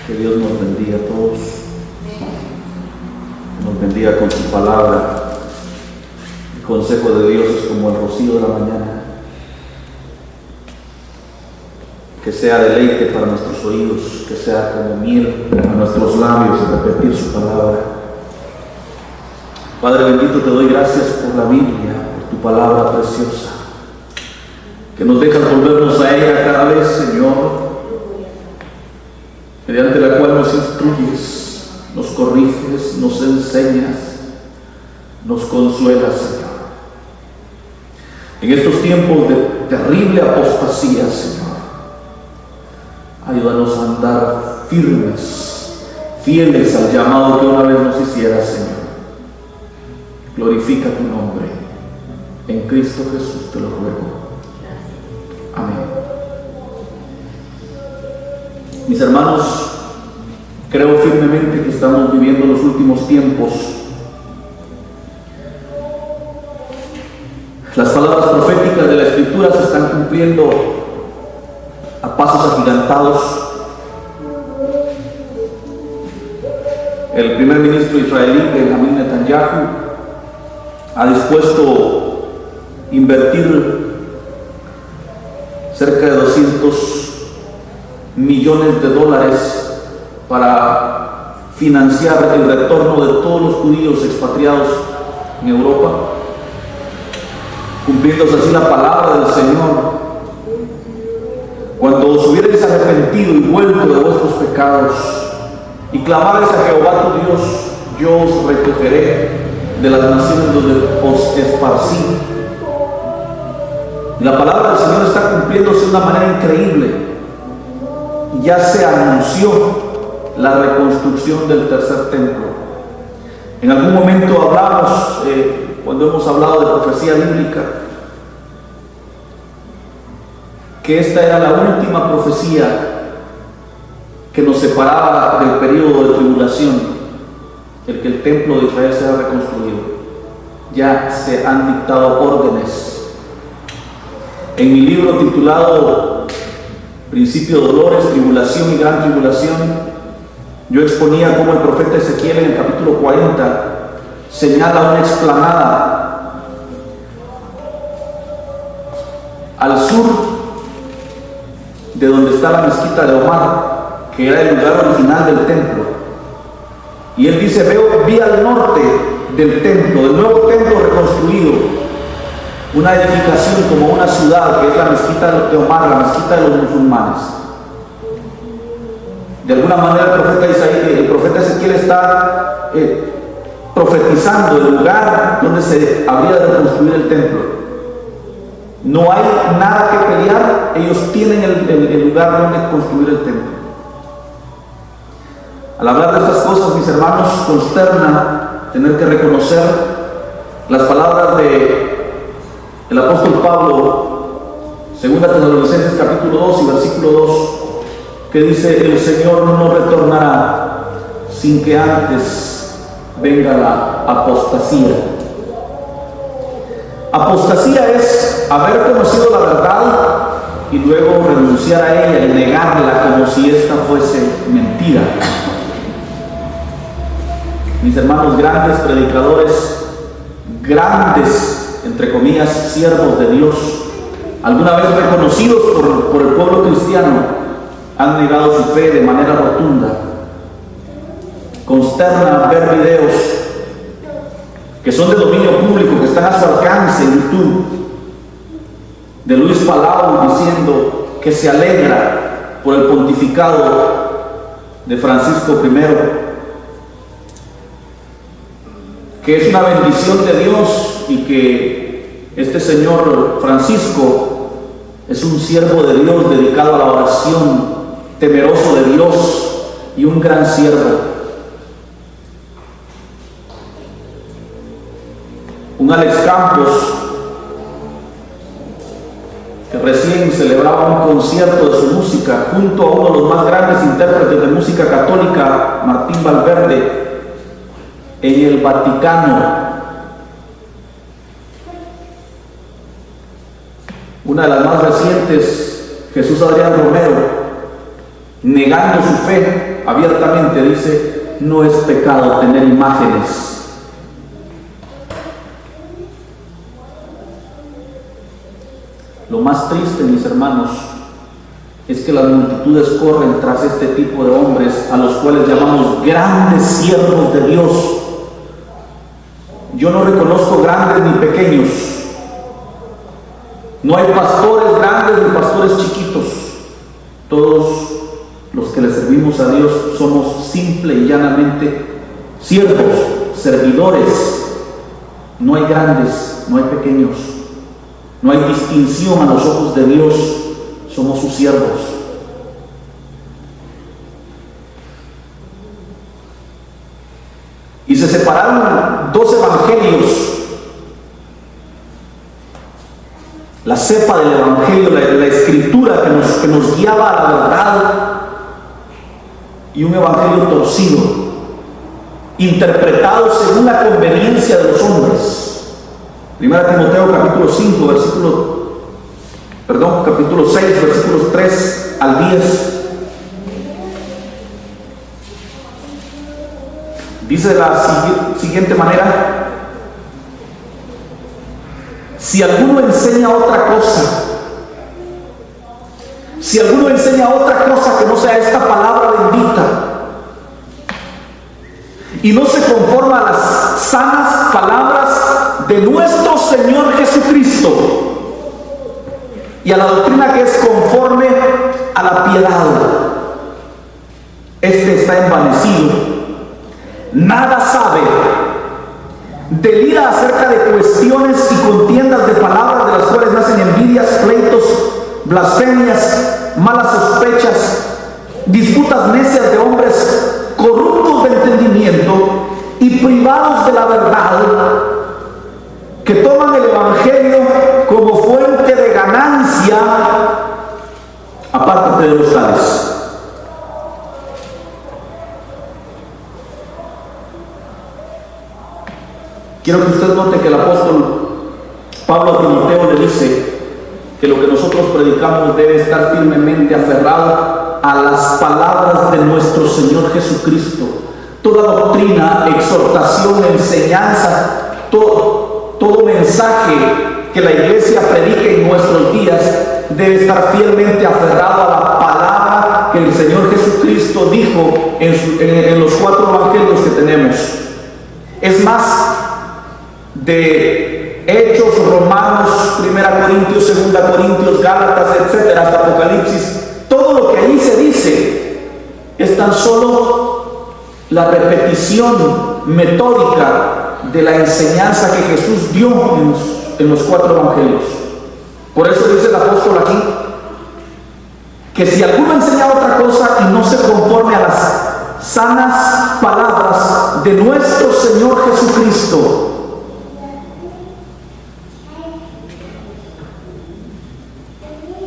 Que Dios nos bendiga a todos, nos bendiga con su palabra. El consejo de Dios es como el rocío de la mañana, que sea deleite para nuestros oídos, que sea como miel a nuestros labios repetir su palabra. Padre bendito, te doy gracias por la Biblia, por tu palabra preciosa, que nos dejas volvernos a ella cada vez, Señor, mediante la cual nos instruyes, nos corriges, nos enseñas, nos consuelas, Señor. En estos tiempos de terrible apostasía, Señor, ayúdanos a andar firmes, fieles al llamado que una vez nos hicieras, Señor. Glorifica tu nombre. En Cristo Jesús te lo ruego. Amén. Mis hermanos, creo firmemente que estamos viviendo los últimos tiempos. Las palabras proféticas de la Escritura se están cumpliendo a pasos agigantados. El primer ministro israelí, Benjamín Netanyahu, ha dispuesto invertir cerca de 200 millones de dólares para financiar el retorno de todos los judíos expatriados en Europa, cumpliéndose así la palabra del Señor: cuando os hubierais arrepentido y vuelto de vuestros pecados y clamareis a Jehová tu Dios, yo os recogeré de las naciones donde os esparcí. La palabra del Señor está cumpliéndose de una manera increíble. Ya se anunció la reconstrucción del tercer templo. En algún momento hablamos, cuando hemos hablado de profecía bíblica, que esta era la última profecía que nos separaba del periodo de tribulación, el que el templo de Israel sea reconstruido. Ya se han dictado órdenes. En mi libro titulado Principio de Dolores, Tribulación y Gran Tribulación, yo exponía cómo el profeta Ezequiel en el capítulo 40 señala una explanada al sur de donde está la mezquita de Omar, que era el lugar original del templo. Y él dice: vi al norte del templo, del nuevo templo reconstruido, una edificación como una ciudad, que es la mezquita de Omar, la mezquita de los musulmanes. De alguna manera el profeta Ezequiel está profetizando el lugar donde se habría de reconstruir el templo. No hay nada que pelear, ellos tienen el lugar donde construir el templo. Al hablar de estas cosas, mis hermanos, consterna tener que reconocer las palabras del apóstol Pablo, 2 Tesalonicenses capítulo 2 y versículo 2, que dice: el Señor no retornará sin que antes venga la apostasía. Apostasía es haber conocido la verdad y luego renunciar a ella y negarla como si esta fuese mentira. Mis hermanos, grandes predicadores, grandes, entre comillas, siervos de Dios, alguna vez reconocidos por el pueblo cristiano, han negado su fe de manera rotunda. Consterna ver videos que son de dominio público, que están a su alcance en YouTube, de Luis Palau diciendo que se alegra por el pontificado de Francisco I, que es una bendición de Dios y que este señor Francisco es un siervo de Dios dedicado a la oración, temeroso de Dios y un gran siervo. Un Alex Campos, que recién celebraba un concierto de su música junto a uno de los más grandes intérpretes de música católica, Martín Valverde, en el Vaticano. Una de las más recientes, Jesús Adrián Romero, negando su fe abiertamente dice: no es pecado tener imágenes. Lo más triste, mis hermanos, es que las multitudes corren tras este tipo de hombres, a los cuales llamamos grandes siervos de Dios. Yo no reconozco grandes ni pequeños. No hay pastores grandes ni pastores chiquitos. Todos los que le servimos a Dios somos simple y llanamente siervos, servidores. No hay grandes, no hay pequeños. No hay distinción a los ojos de Dios. Somos sus siervos. Y se separaron dos evangelios. La cepa del evangelio, la escritura que nos guiaba a la verdad, y un evangelio torcido, interpretado según la conveniencia de los hombres. 1 Timoteo capítulo 6, versículos 3 al 10. Dice de la siguiente manera: si alguno enseña otra cosa, que no sea esta palabra bendita, y no se conforma a las sanas palabras de nuestro Señor Jesucristo y a la doctrina que es conforme a la piedad, este está envanecido, nada sabe, delira acerca de cuestiones y contiendas de palabras, de las cuales nacen envidias, pleitos, blasfemias, malas sospechas, disputas necias de hombres corruptos de entendimiento y privados de la verdad, que toman el evangelio como fuente de ganancia. Apártate de los tales. Quiero que usted note que el apóstol Pablo a Timoteo le dice que lo que nosotros predicamos debe estar firmemente aferrado a las palabras de nuestro Señor Jesucristo. Toda doctrina, exhortación, enseñanza, todo mensaje que la iglesia predique en nuestros días debe estar fielmente aferrado a la palabra que el Señor Jesucristo dijo en los 4 evangelios que tenemos. Es más, de Hechos, Romanos, 1 Corintios, 2 Corintios, Gálatas, etcétera, hasta Apocalipsis, todo lo que ahí se dice es tan solo la repetición metódica de la enseñanza que Jesús dio en los 4 evangelios. Por eso dice el apóstol aquí que si alguno enseña otra cosa y no se conforme a las sanas palabras de nuestro Señor Jesucristo,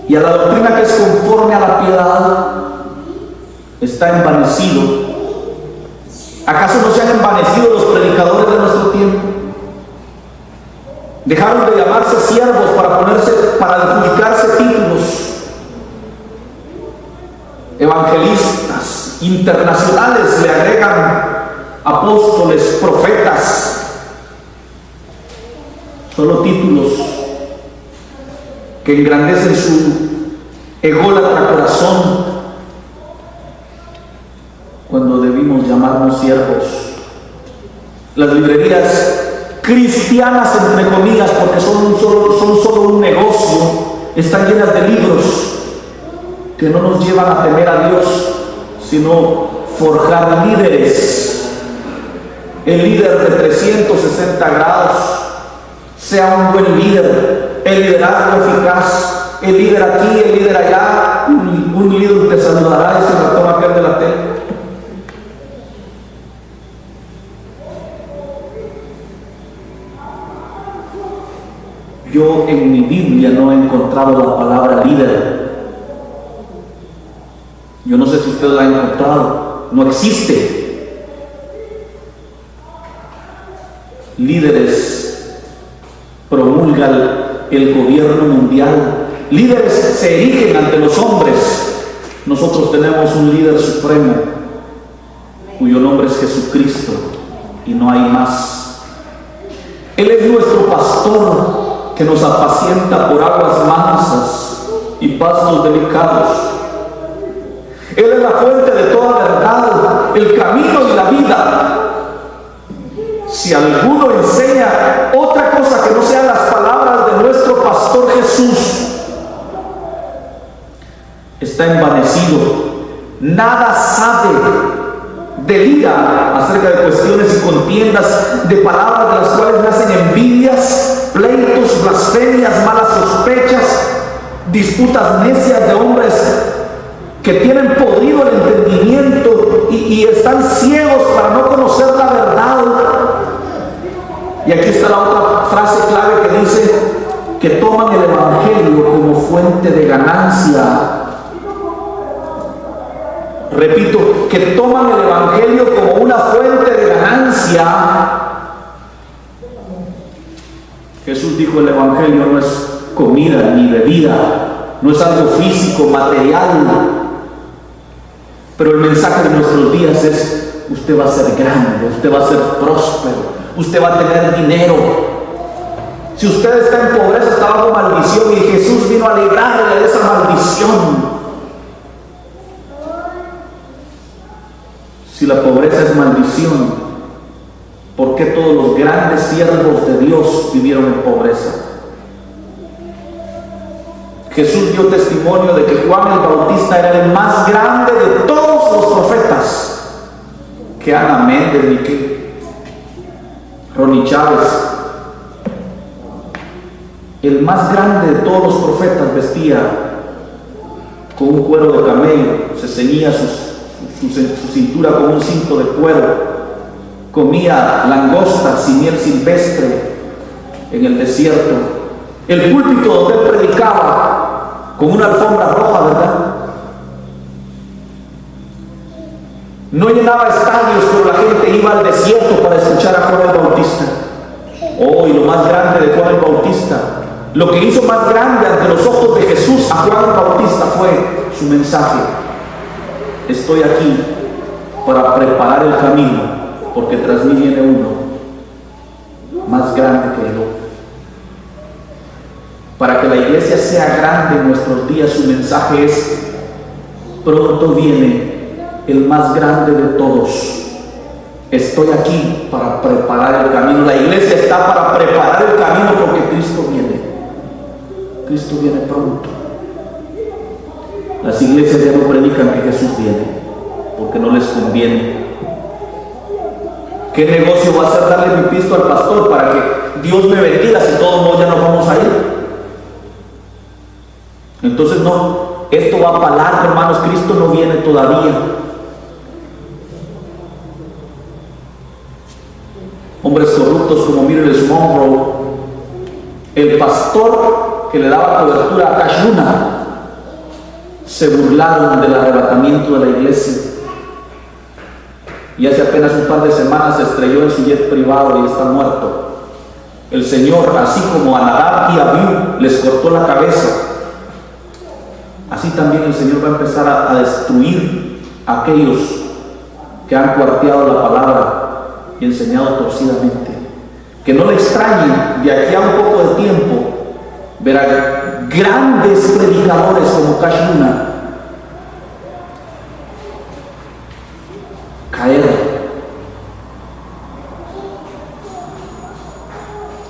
y a la doctrina que es conforme a la piedad, está envanecido. ¿Acaso no se han envanecido los predicadores de nuestro tiempo? Dejaron de llamarse siervos para adjudicarse títulos. Evangelistas internacionales le agregan apóstoles, profetas, solo títulos que engrandecen su ególatra corazón, cuando debimos llamarnos siervos. Las librerías cristianas, entre comillas, porque son solo un negocio, están llenas de libros que no nos llevan a temer a Dios, sino forjar líderes. El líder de 360 grados sea un buen líder, el liderazgo eficaz, el líder aquí, el líder allá, un líder te saludará y se retoma aquel de la tele. Yo en mi Biblia no he encontrado la palabra líder. Yo no sé si usted la ha encontrado. No existe. Líderes promulga el gobierno mundial. Líderes se erigen ante los hombres. Nosotros tenemos un líder supremo, cuyo nombre es Jesucristo y no hay más. Él es nuestro pastor que nos apacienta por aguas mansas y pastos delicados. Él es la fuente de toda verdad, el camino y la vida. Si alguno enseña otra cosa que no sean las palabras de nuestro pastor Jesús, está envanecido, nada sabe, delira acerca de cuestiones y contiendas, de palabras de las cuales nacen envidias, pleitos, blasfemias, malas sospechas, disputas necias de hombres que tienen podrido el entendimiento y están ciegos para no conocer la verdad. Y aquí está la otra frase clave que dice que toman el evangelio como fuente de ganancia. Repito, que toman el evangelio como una fuente de ganancia. Jesús dijo: el evangelio no es comida ni bebida, no es algo físico, material. Pero el mensaje de nuestros días es: usted va a ser grande, usted va a ser próspero, usted va a tener dinero. Si usted está en pobreza, está bajo maldición, y Jesús vino a librarle de esa maldición. Si la pobreza es maldición, ¿por qué todos los grandes siervos de Dios vivieron en pobreza? Jesús dio testimonio de que Juan el Bautista era el más grande de todos los profetas. Que Ana Méndez, ni que Ronnie Chávez. El más grande de todos los profetas vestía con un cuero de camello, se ceñía su cintura con un cinto de cuero, comía langostas y miel silvestre en el desierto. El púlpito donde él predicaba con una alfombra roja, ¿verdad? No llenaba estadios, pero la gente iba al desierto para escuchar a Juan el Bautista. Oh, y lo más grande de Juan el Bautista, lo que hizo más grande ante los ojos de Jesús a Juan el Bautista fue su mensaje: estoy aquí para preparar el camino, porque tras mí viene uno más grande que yo. Para que la iglesia sea grande en nuestros días, su mensaje es: pronto viene el más grande de todos. Estoy aquí para preparar el camino. La iglesia está para preparar el camino porque Cristo viene. Cristo viene pronto. Las iglesias ya no predican que Jesús viene porque no les conviene. ¿Qué negocio va a hacer darle mi pisto al pastor para que Dios me bendiga si todos modos ya nos vamos a ir? Entonces no, esto va para largo, hermanos. Cristo no viene todavía. Hombres corruptos como Miriam Monroe, el pastor que le daba cobertura a Cash Luna, se burlaron del arrebatamiento de la iglesia. Y hace apenas un par de semanas se estrelló en su jet privado y está muerto. El Señor, así como a Nadab y a Abiú les cortó la cabeza, así también el Señor va a empezar a destruir a aquellos que han cuarteado la palabra y enseñado torcidamente. Que no le extrañe, de aquí a un poco de tiempo verá grandes predicadores como Cash Luna caer.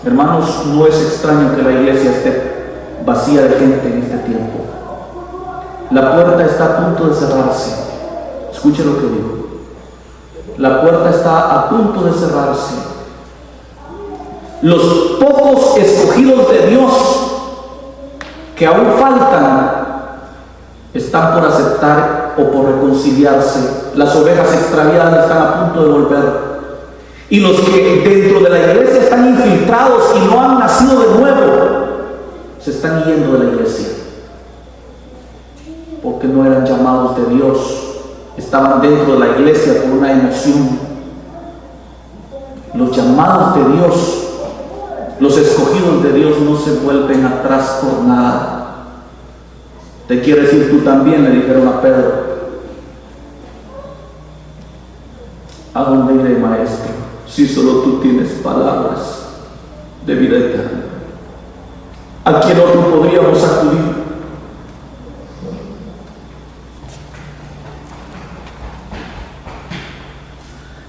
Hermanos, no es extraño que la iglesia esté vacía de gente en este tiempo. La puerta está a punto de cerrarse. Escuche lo que digo. La puerta está a punto de cerrarse. Los pocos escogidos de Dios que aún faltan están por aceptar o por reconciliarse. Las ovejas extraviadas están a punto de volver. Y los que dentro de la iglesia están infiltrados y no han nacido de nuevo, se están yendo de la iglesia porque no eran llamados de Dios. Estaban dentro de la iglesia por una emoción. Los llamados de Dios, los escogidos de Dios, no se vuelven atrás por nada. ¿Te quieres ir tú también?, le dijeron a Pedro. ¿A dónde iré, Maestro, si solo tú tienes palabras de vida eterna? ¿A quién otro podríamos acudir?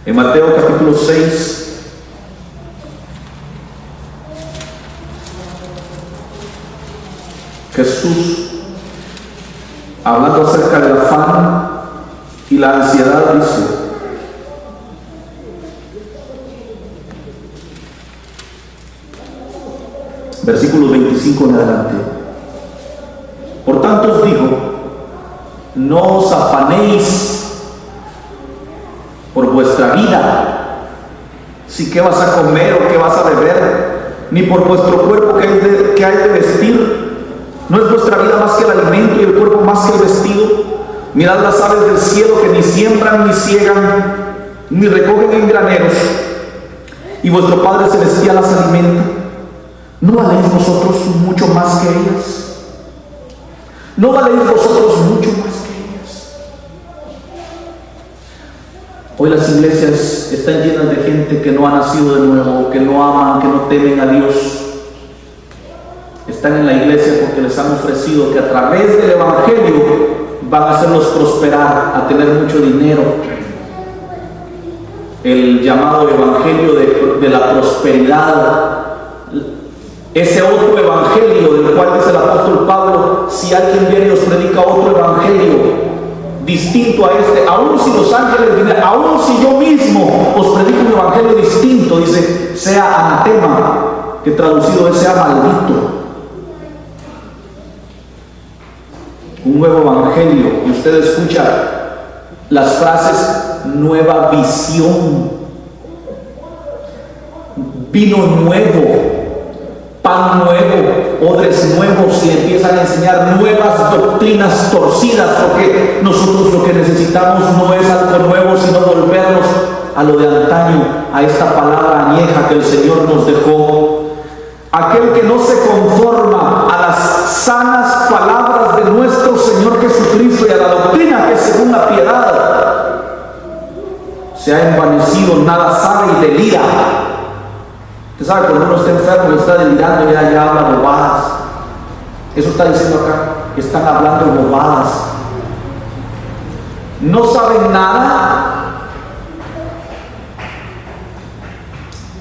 En Mateo capítulo 6, Jesús, hablando acerca del afán y la ansiedad, dice: versículo 25 en adelante: por tanto os digo, no os afanéis por vuestra vida, si qué vas a comer o qué vas a beber, ni por vuestro cuerpo que hay de vestir. ¿No es vuestra vida más que el alimento y el cuerpo más que el vestido? Mirad las aves del cielo, que ni siembran, ni ciegan, ni recogen en graneros, y vuestro Padre Celestial las alimenta. ¿No valéis vosotros mucho más que ellas? ¿No valéis vosotros mucho más que ellas? Hoy las iglesias están llenas de gente que no ha nacido de nuevo, que no aman, que no temen a Dios. Están en la iglesia porque les han ofrecido que a través del Evangelio van a hacerlos prosperar, a tener mucho dinero. El llamado Evangelio de la prosperidad. Ese otro evangelio del cual dice el apóstol Pablo: si alguien viene y os predica otro evangelio distinto a este, aun si los ángeles vienen, aun si yo mismo os predico un evangelio distinto, dice, sea anatema, que traducido es sea maldito. Un nuevo evangelio, y usted escucha las frases: nueva visión, vino nuevo, pan nuevo, odres nuevos, y empiezan a enseñar nuevas doctrinas torcidas, porque nosotros lo que necesitamos no es algo nuevo, sino volvernos a lo de antaño, a esta palabra añeja que el Señor nos dejó. Aquel que no se conforma a las sanas palabras de nuestro Señor Jesucristo y a la doctrina que según la piedad se ha envanecido, nada sabe y delira. Usted sabe, cuando uno está enfermo y está delirando, ya habla bobadas. Eso está diciendo acá, están hablando bobadas. No saben nada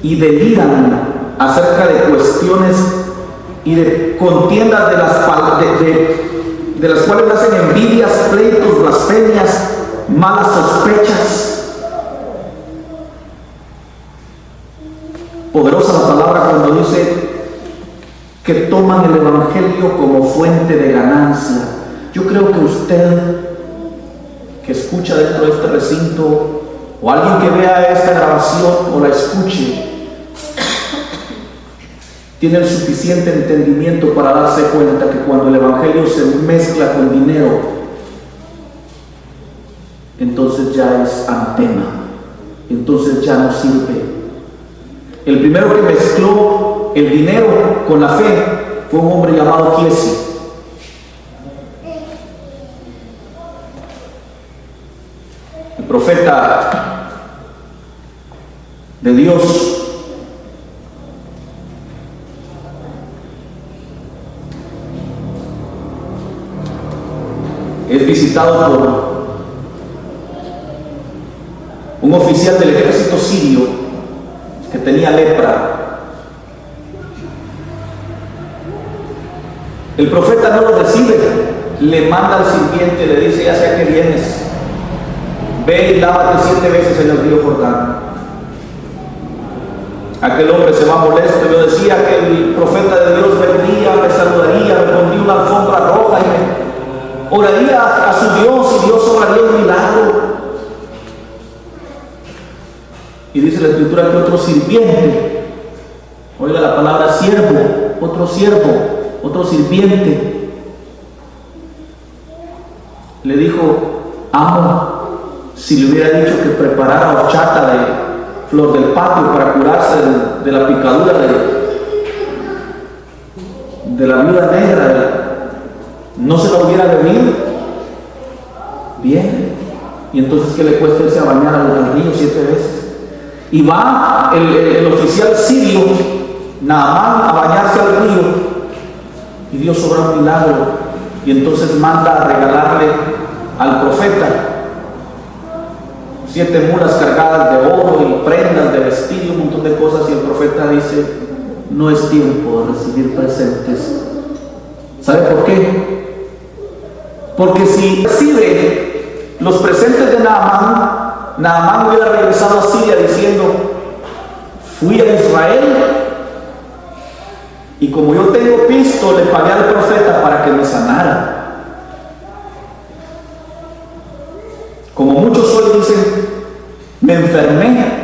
y deliran acerca de cuestiones y de contiendas de las cuales hacen envidias, pleitos, blasfemias, malas sospechas. Poderosa la palabra cuando dice que toman el evangelio como fuente de ganancia. Yo creo que usted que escucha dentro de este recinto, o alguien que vea esta grabación o la escuche, tiene el suficiente entendimiento para darse cuenta que cuando el evangelio se mezcla con dinero, entonces ya es anatema, entonces ya no sirve. El primero que mezcló el dinero con la fe fue un hombre llamado Giesi. El profeta de Dios. Es visitado por un oficial del ejército sirio que tenía lepra. El profeta no lo recibe, le manda al sirviente, le dice: ya sé a qué vienes, ve y lávate 7 veces en el río Jordán. Aquel hombre se va molesto. Yo decía que el profeta de Dios vendría, me saludaría, me pondría una alfombra roja y me oraría a su Dios, y Dios obraría un milagro. Y dice la escritura que otro sirviente, oiga la palabra siervo, otro sirviente, le dijo: amo, si le hubiera dicho que preparara horchata de flor del patio para curarse de la picadura de la viuda negra, ¿no se la hubiera bebido? Bien. Y entonces, ¿qué le cuesta irse a bañar al río 7 veces? Y va el oficial sirio, Naamán, a bañarse al río, y Dios obra un milagro, y entonces manda a regalarle al profeta 7 mulas cargadas de oro y prendas de vestir y un montón de cosas, y el profeta dice: no es tiempo de recibir presentes. ¿Sabe por qué? Porque si recibe los presentes de Naamán hubiera regresado a Siria diciendo: fui a Israel y como yo tengo pisto, le pagué al profeta para que me sanara. Como muchos hoy dicen: me enfermé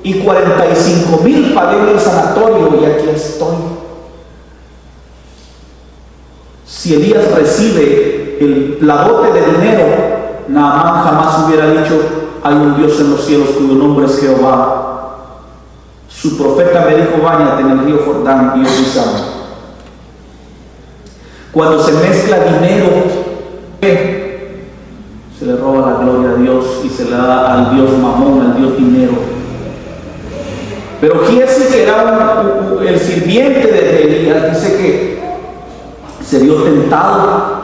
y 45,000 pagué en el sanatorio y aquí estoy. Si Elías recibe la dote de dinero, Naamán jamás hubiera dicho: hay un Dios en los cielos cuyo nombre es Jehová. Su profeta me dijo: báñate en el río Jordán y yo fui sano. Cuando se mezcla dinero, se le roba la gloria a Dios y se le da al Dios Mamón, al Dios dinero. Pero Giesi, que era el sirviente de Elías, dice que se vio tentado,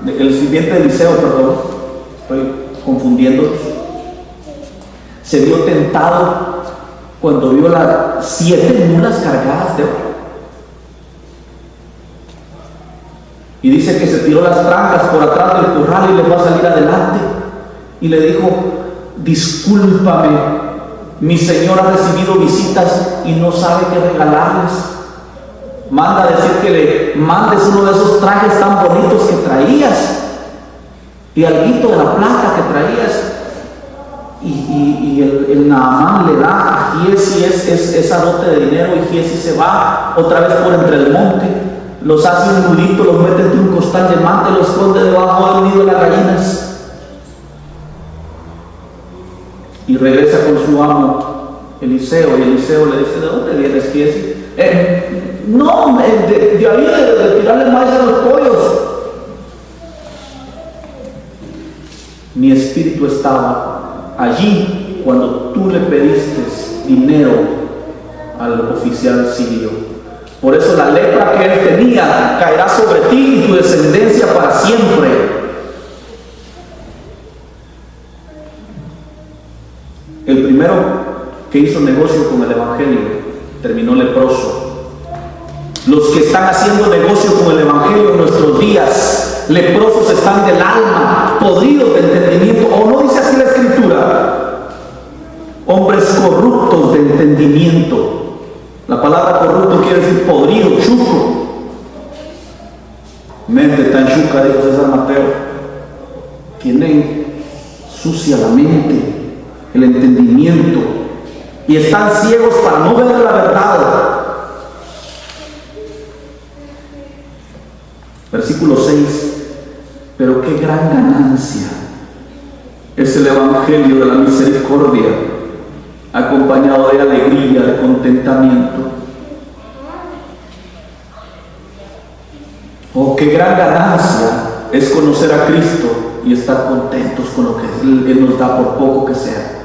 el sirviente de Eliseo, perdón, estoy confundiendo, se vio tentado cuando vio las 7 mulas cargadas de oro. Y dice que se tiró las trancas por atrás del corral y le fue a salir adelante. Y le dijo: discúlpame, mi señor ha recibido visitas y no sabe qué regalarles. Manda a decir que le mandes uno de esos trajes tan bonitos que traías y alguito de la plata que traías. Y el Naamán le da a Giesi esa dote de dinero, y Giesi se va otra vez por entre el monte, los hace un nudito, los mete entre un costal de manta y los esconde debajo del nido de las gallinas, y regresa con su amo Eliseo, y Eliseo le dice: ¿de dónde vienes, Giesi? No, de ahí, de tirarle maíz a los pollos. Mi espíritu estaba allí cuando tú le pediste dinero al oficial sirio. Por eso la lepra que él tenía caerá sobre ti y tu descendencia para siempre. El primero que hizo negocio con el evangelio terminó leproso. Los que están haciendo negocio con el evangelio en nuestros días, leprosos están del alma, podridos de entendimiento. ¿O no dice así la escritura? Hombres corruptos de entendimiento. La palabra corrupto quiere decir podrido, chuco. Mente tan chuca, dijo César Mateo. Tienen sucia la mente, el entendimiento, y están ciegos para no ver la verdad. Versículo 6. Pero qué gran ganancia es el evangelio de la misericordia, acompañado de alegría, de contentamiento. Oh, qué gran ganancia es conocer a Cristo y estar contentos con lo que Él nos da, por poco que sea.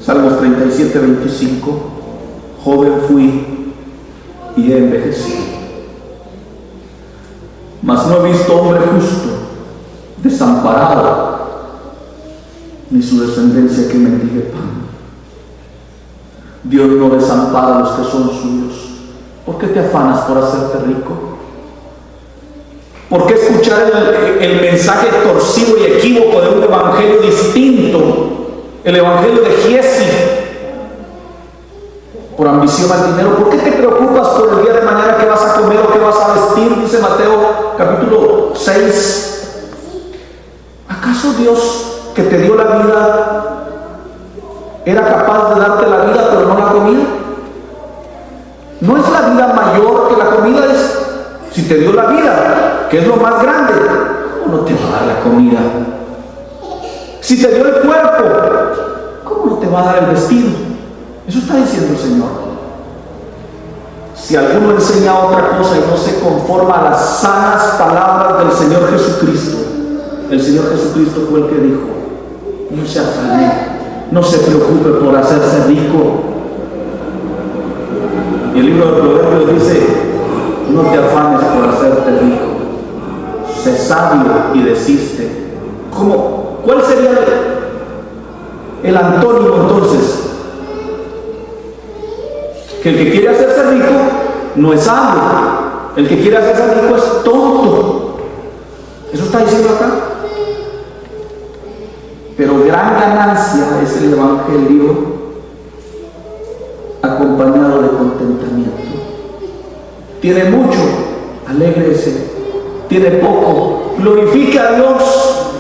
Salmos 37, 25. Joven fui y he envejecido, mas no he visto hombre justo desamparado, ni su descendencia que mendigue pan. Dios no desampara a los que son suyos. ¿Por qué te afanas por hacerte rico? ¿Por qué escuchar el mensaje torcido y equívoco de un evangelio distinto? El evangelio de Giesi, por ambición al dinero. ¿Por qué te preocupas por el día de mañana qué vas a comer o qué vas a vestir? Dice Mateo capítulo 6. ¿Acaso Dios, que te dio la vida, era capaz de darte la vida pero no la comida? ¿No es la vida mayor que la comida? Si te dio la vida, que es lo más grande, ¿cómo no te va a dar la comida? Si te dio el cuerpo, ¿cómo no te va a dar el vestido? Eso está diciendo el Señor. Si alguno enseña otra cosa y no se conforma a las sanas palabras del Señor Jesucristo, el Señor Jesucristo fue el que dijo: no se afane, no se preocupe por hacerse rico. Y el libro de Proverbios dice: no te afanes por hacerte rico, sé sabio y desiste. ¿Cómo? ¿Cuál sería el antónimo entonces? Que el que quiere hacerse rico no es sabio, el que quiere hacerse rico es tonto. Eso está diciendo acá. Pero gran ganancia es el evangelio acompañado de contentamiento. Tiene mucho, alégrese. Tiene poco, glorifique a Dios.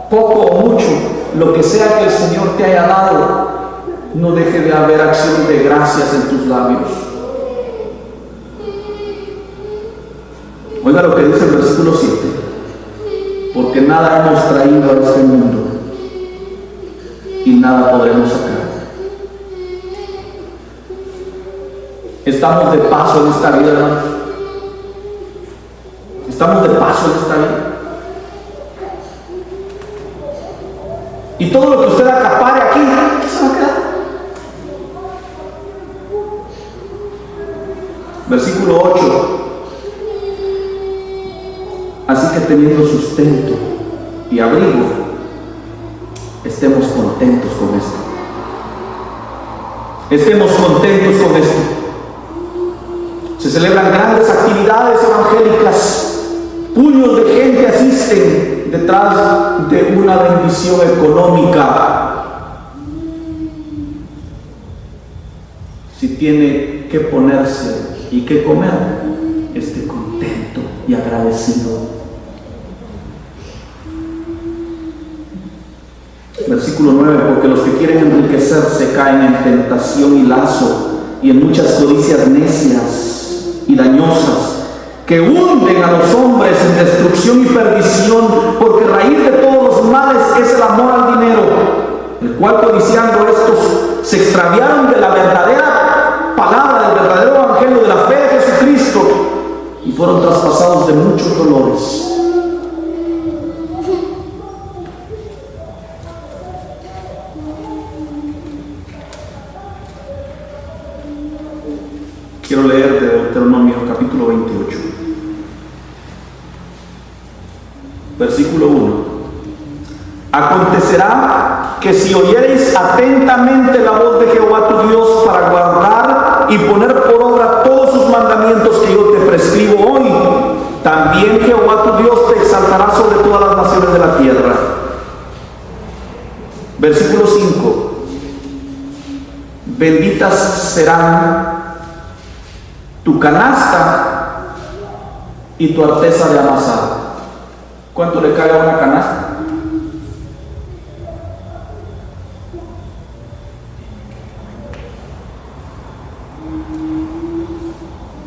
Poco o mucho, lo que sea que el Señor te haya dado, no deje de haber acción de gracias en tus labios. Oiga lo que dice el versículo 7: porque nada hemos traído a este mundo y nada podremos sacar. Estamos de paso en esta vida, hermanos. Estamos de paso en esta vida. Y todo lo que usted acapare aquí, ¿qué se va a quedar? Versículo 8: así que teniendo sustento y abrigo, estemos contentos con esto. Estemos contentos con esto. Se celebran grandes actividades evangélicas. Puños de gente asisten detrás de una bendición económica. Si tiene que ponerse y que comer, esté contento y agradecido. Versículo 9: porque los que quieren enriquecerse caen en tentación y lazo y en muchas codicias necias y dañosas, que hunden a los hombres en destrucción y perdición, porque raíz de todos los males es el amor al dinero, el cual codiciando estos se extraviaron de la verdadera palabra, del verdadero evangelio, de la fe de Jesucristo, y fueron traspasados de muchos dolores. Quiero leer de Deuteronomio capítulo 28, versículo 1. Acontecerá que si oyereis atentamente la voz de Jehová tu Dios para guardar y poner por obra todos sus mandamientos que yo te prescribo hoy, también Jehová tu Dios te exaltará sobre todas las naciones de la tierra. Versículo 5. Benditas serán tu canasta y tu arteza de amasar. ¿Cuánto le cae a una canasta?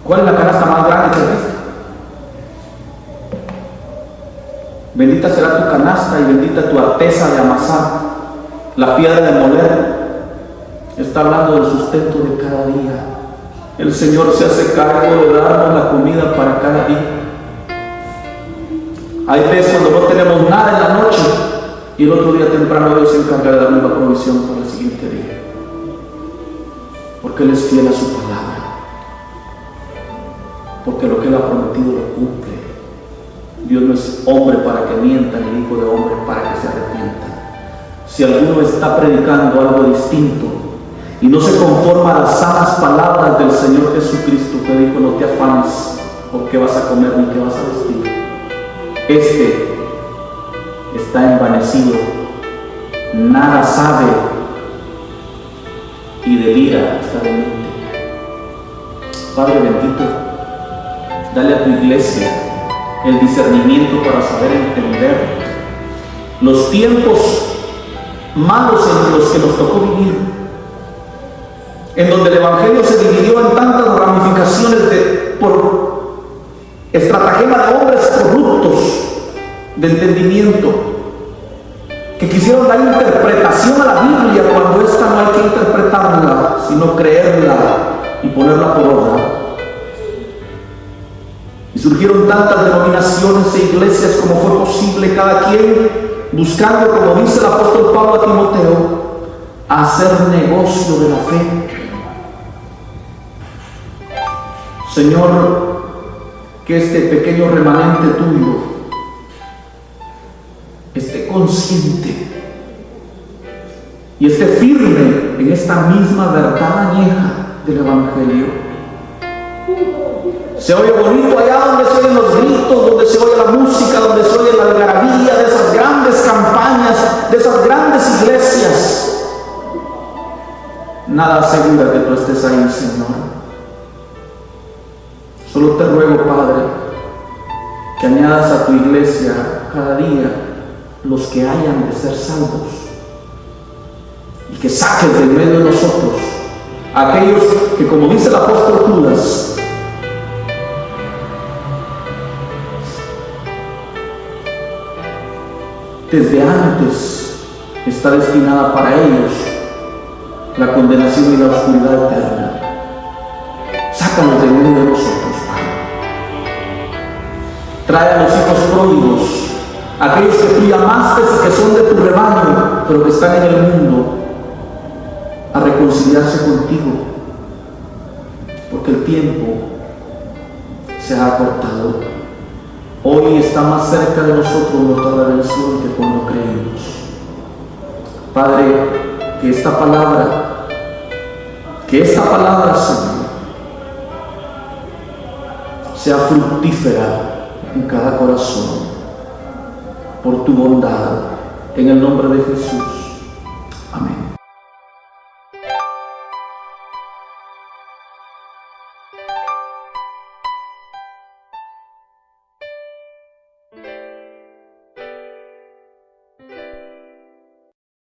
¿Cuál es la canasta más grande que ves? Bendita será tu canasta y bendita tu arteza de amasar, la piedra de moler. Está hablando del sustento de cada día. El Señor se hace cargo de darnos la comida para cada día. Hay veces cuando no tenemos nada en la noche y el otro día temprano Dios se encarga de darnos la provisión para el siguiente día, porque Él es fiel a su palabra, porque lo que Él ha prometido lo cumple. Dios no es hombre para que mienta, ni hijo de hombre para que se arrepienta. Si alguno está predicando algo distinto y no se conforma a las sanas palabras del Señor Jesucristo, que dijo: no te afanes por qué vas a comer ni qué vas a vestir, este está envanecido, nada sabe y delira hasta de mente. Padre bendito, dale a tu iglesia el discernimiento para saber entender los tiempos malos en los que nos tocó vivir, en donde el evangelio se dividió en tantas ramificaciones por estratagema de hombres corruptos de entendimiento, que quisieron dar interpretación a la Biblia cuando esta no hay que interpretarla, sino creerla. y ponerla por obra. Y surgieron tantas denominaciones e iglesias como fue posible, cada quien buscando, como dice el apóstol Pablo a Timoteo, hacer negocio de la fe. Señor, que este pequeño remanente tuyo esté consciente y esté firme en esta misma verdad añeja del Evangelio. Se oye bonito allá donde se oyen los gritos, donde se oye la música, donde se oye la algarabía de esas grandes campañas, de esas grandes iglesias. Nada asegura que tú estés ahí, Señor. Solo te ruego, Padre, que añadas a tu iglesia cada día los que hayan de ser salvos y que saques del medio de nosotros a aquellos que, como dice el apóstol Judas, desde antes está destinada para ellos la condenación y la oscuridad eterna. Sácanos del medio de nosotros, Padre. Trae a los hijos pródigos, aquellos que tú llamaste y que son de tu rebaño, pero que están en el mundo, a reconciliarse contigo, porque el tiempo se ha acortado. Hoy está más cerca de nosotros nuestra redención que cuando creímos. Padre, que esta palabra, Señor, sea fructífera en cada corazón, por tu bondad, en el nombre de Jesús.